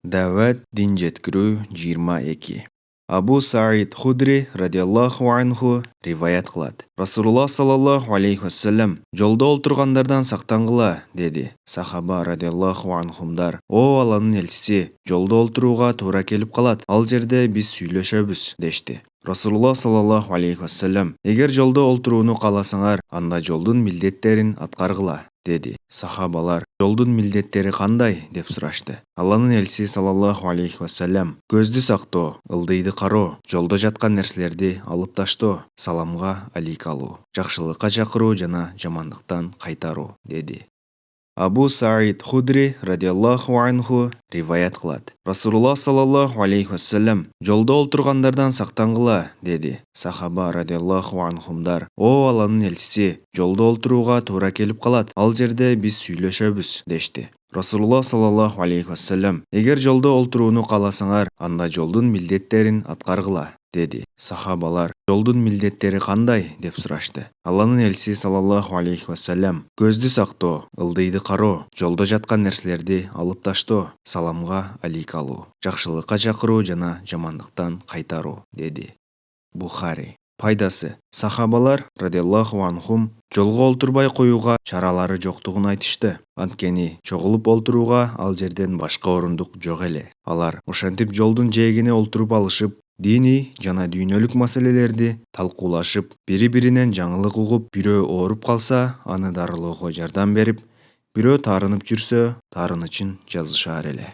Дәвәт дин жеткирүү 22. Абу Саид Худри радиаллаху анху риваят кылат. Расулуллах саллаллаху алейхи вассалам жолдо олтургандардан сактангыла, деди. Сахаба радиаллаху анхумдар: "О Алланын элчиси, жолдо олтурууга туура келип калат. Ал жерде биз сүйлөшөбүз", дешти. Расулуллах саллаллаху алейхи вассалам: "Эгер жолдо олтурууну кааласаңар, анда жолдун милдеттерин аткаргыла", деди. Сахабалар: "Жолдун милдеттери кандай?" деп сурашты. Алланын элчиси саллаллаху алейхи вассалам: "Көздү сактоо, ылдыйды кароо, жолдо жаткан нерселерди алып таштоо, саламга алик алуу, жакшылыкка чакыруу жана жамандыктан кайтаруу", деди. Абу Саид Худри радиаллаху анху риваят кылат. Расулуллах саллаллаху алейхи вассалам жолдо олтургандардан сактангыла, деди. Сахаба радиаллаху анхумдар: "О Алланын элчиси, жолдо олтурууга туура келип калат. Ал жерде биз сүйлөшөбүз", дешти. Расулуллах саллаллаху алейхи вассалам: "Эгер жолдо олтурууну кааласаңар, анда жолдун милдеттерин аткаргыла", деди. Сахабалар: "Жолдун милдеттери кандай?" деп сурашты. Алланын элчиси саллаллаху алейхи вассалам: "Көздү сактоо, ылдыйды кароо, жолдо жаткан нерселерди алып таштоо, саламга алик алуу, жакшылыкка чакыруу жана жамандыктан кайтаруу", деди. Бухари. Пайдасы: сахабалар радиаллаху анхум жолго олтурбай коюуга чаралары жоктугун айтышты. Анткени чогулуп олтурууга ал жерден башка орундук жок эле. Алар ошентип жолдун жээгине олтуруп алышып, диний жана дүйнөлүк маселелерди талкуулашып, бири-биринен жаңылык угуп, бирөө ооруп калса, аны дарылоого жардам берип, бирөө таарынып жүрсө, таарынычын жазышаар эле.